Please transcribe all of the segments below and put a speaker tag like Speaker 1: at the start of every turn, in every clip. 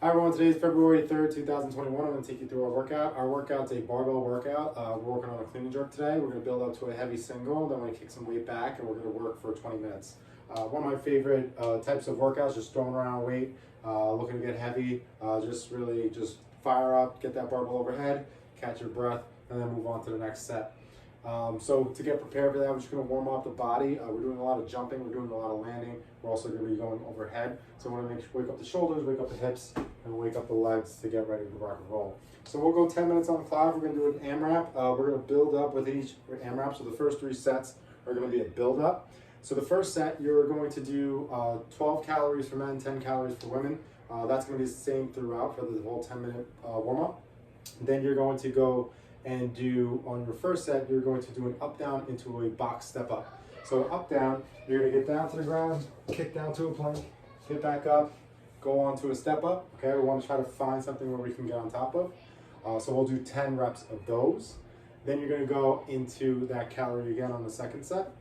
Speaker 1: Hi everyone, today is February 3rd, 2021. I'm going to take you through our workout. Our workout's a barbell workout. We're working on a clean and jerk today. We're going to build up to a heavy single, then we're going to kick some weight back, and we're going to work for 20 minutes. One of my favorite types of workouts, just throwing around weight, looking to get heavy, just fire up, get that barbell overhead, catch your breath, and then move on to the next set. So to get prepared for that, we're just going to warm up the body. We're doing a lot of jumping, we're doing a lot of landing. We're also going to be going overhead. So I want to wake up the shoulders, wake up the hips, and wake up the legs to get ready to rock and roll. So we'll go 10 minutes on the clock. We're going to do an AMRAP. We're going to build up with each AMRAP. So the first 3 sets are going to be a build up. So the first set, you're going to do 12 calories for men, 10 calories for women. That's going to be the same throughout for the whole 10-minute warm up. Then you're going to go and do, on your first set, you're going to do an up down into a box step up. So up down, you're going to get down to the ground, kick down to a plank, get back up, go on to a step up. Okay, we want to try to find something where we can get on top of. So we'll do 10 reps of those. Then you're going to go into that calorie again on the second set.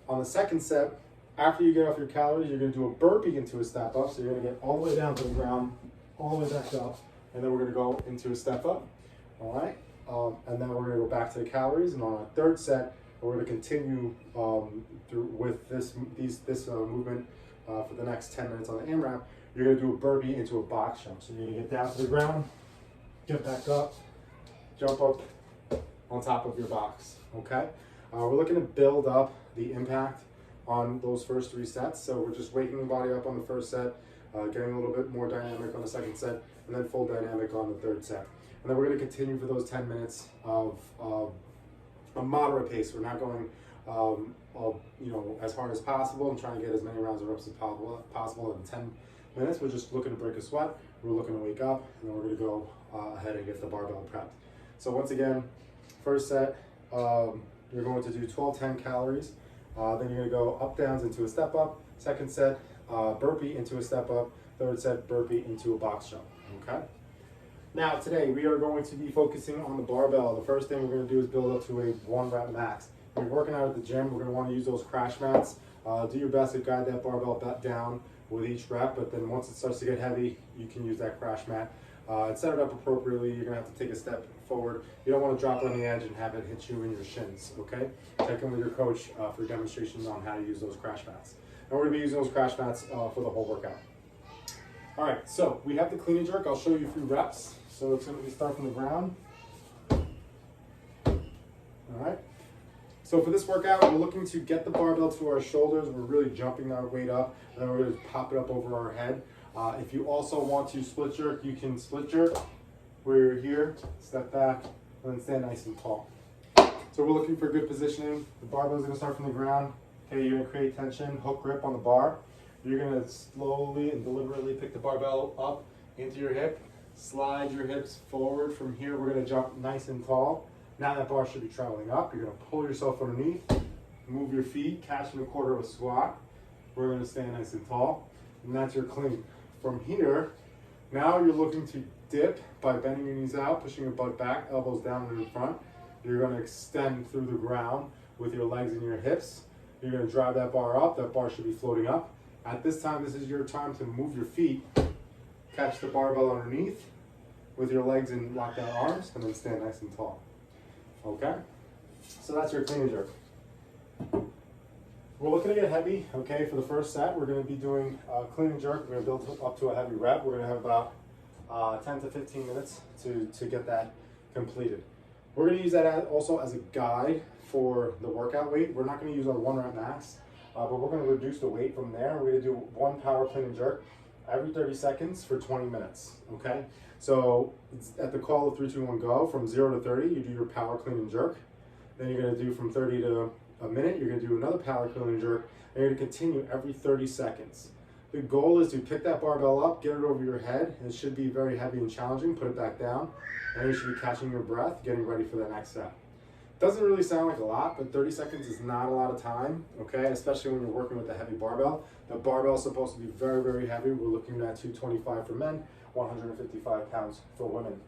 Speaker 1: On the second set, after you get off your calories, you're going to do a burpee into a step up. So you're going to get all the way down to the ground, all the way back up, and then we're going to go into a step up. All right, and then we're going to go back to the calories. And on our third set, we're going to continue through with this movement for the next 10 minutes on the AMRAP. You're going to do a burpee into a box jump. So you're going to get down to the ground, get back up, jump up on top of your box. Okay, we're looking to build up the impact on those first 3 sets. So we're just waking the body up on the first set, getting a little bit more dynamic on the second set, and then full dynamic on the third set. And then we're going to continue for those 10 minutes of a moderate pace. We're not going as hard as possible and trying to get as many rounds of reps as possible in 10 minutes. We're just looking to break a sweat. We're looking to wake up, and then we're going to go ahead and get the barbell prepped. So once again, first set, you're going to do 10 calories. Then you're going to go up downs into a step up. Second set, burpee into a step up. Third set, burpee into a box jump. Okay. Now today we are going to be focusing on the barbell. The first thing we're going to do is build up to a 1 rep max. If you're working out at the gym, we're going to want to use those crash mats. Do your best to guide that barbell back down with each rep, but then once it starts to get heavy, you can use that crash mat. And set it up appropriately. You're going to have to take a step forward. You don't want to drop it on the edge and have it hit you in your shins, okay? Check in with your coach for demonstrations on how to use those crash mats. And we're going to be using those crash mats for the whole workout. All right, so we have the clean and jerk. I'll show you a few reps. So it's going to be start from the ground. All right. So for this workout, we're looking to get the barbell to our shoulders. We're really jumping our weight up, and then we're going to pop it up over our head. If you also want to split jerk, you can split jerk where you're here, step back, and then stand nice and tall. So we're looking for good positioning. The barbell is going to start from the ground. Okay, you're going to create tension, hook grip on the bar. You're going to slowly and deliberately pick the barbell up into your hip. Slide your hips forward. From here, we're going to jump nice and tall. Now that bar should be traveling up. You're going to pull yourself underneath, move your feet, catch in a quarter of a squat. We're going to stand nice and tall, and that's your clean. From here, now you're looking to dip by bending your knees out, pushing your butt back, elbows down and in front. You're going to extend through the ground with your legs and your hips. You're going to drive that bar up. That bar should be floating up. At this time, this is your time to move your feet. Catch the barbell underneath with your legs and lock down arms, and then stand nice and tall. Okay? So that's your clean and jerk. We're looking to get heavy, okay? For the first set, we're going to be doing clean and jerk. We're going to build up to a heavy rep. We're going to have about 10 to 15 minutes to get that completed. We're going to use that also as a guide for the workout weight. We're not going to use our 1 rep max, but we're going to reduce the weight from there. We're going to do 1 power clean and jerk every 30 seconds for 20 minutes, okay? So at the call of 3, 2, 1, go, from 0 to 30, you do your power clean and jerk. Then you're going to do from 30 to a minute, you're going to do another power clean and jerk, and you're going to continue every 30 seconds. The goal is to pick that barbell up, get it over your head, and it should be very heavy and challenging, put it back down, and you should be catching your breath, getting ready for the next set. Doesn't really sound like a lot, but 30 seconds is not a lot of time, okay? Especially when you're working with a heavy barbell. The barbell is supposed to be very, very heavy. We're looking at 225 for men, 155 pounds for women.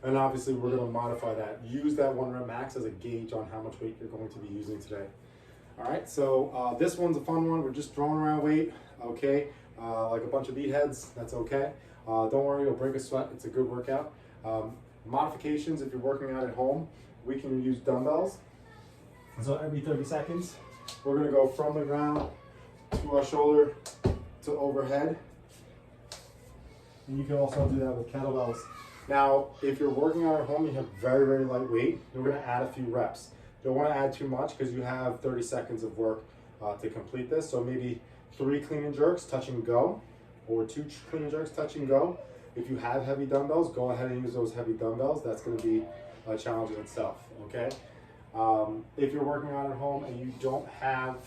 Speaker 1: And obviously we're going to modify that. Use that 1 rep max as a gauge on how much weight you're going to be using today. All right, so this one's a fun one. We're just throwing around weight, okay? like a bunch of meatheads, that's okay. Don't worry, you'll break a sweat. It's a good workout. Modifications, if you're working out at home, we can use dumbbells. So every 30 seconds, we're gonna go from the ground to our shoulder to overhead. And you can also do that with kettlebells. Now, if you're working out at home, you have very, very light weight, you're gonna add a few reps. Don't wanna add too much because you have 30 seconds of work to complete this. So maybe 3 clean and jerks, touch and go, or 2 clean and jerks, touch and go. If you have heavy dumbbells, go ahead and use those heavy dumbbells. That's gonna be a challenge in itself, okay? If you're working out at home and you don't have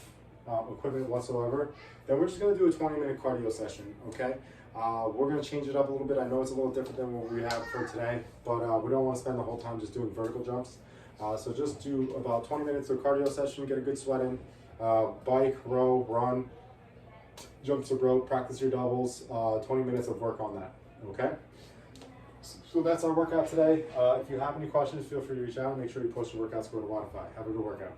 Speaker 1: equipment whatsoever, then we're just gonna do a 20-minute cardio session, okay? We're gonna change it up a little bit. I know it's a little different than what we have for today, but we don't wanna spend the whole time just doing vertical jumps. So just do about 20 minutes of cardio session, get a good sweat in, bike, row, run, jump to rope, practice your doubles, 20 minutes of work on that, okay? So that's our workout today. If you have any questions, feel free to reach out and make sure you post your workouts, go to Wodify. Have a good workout.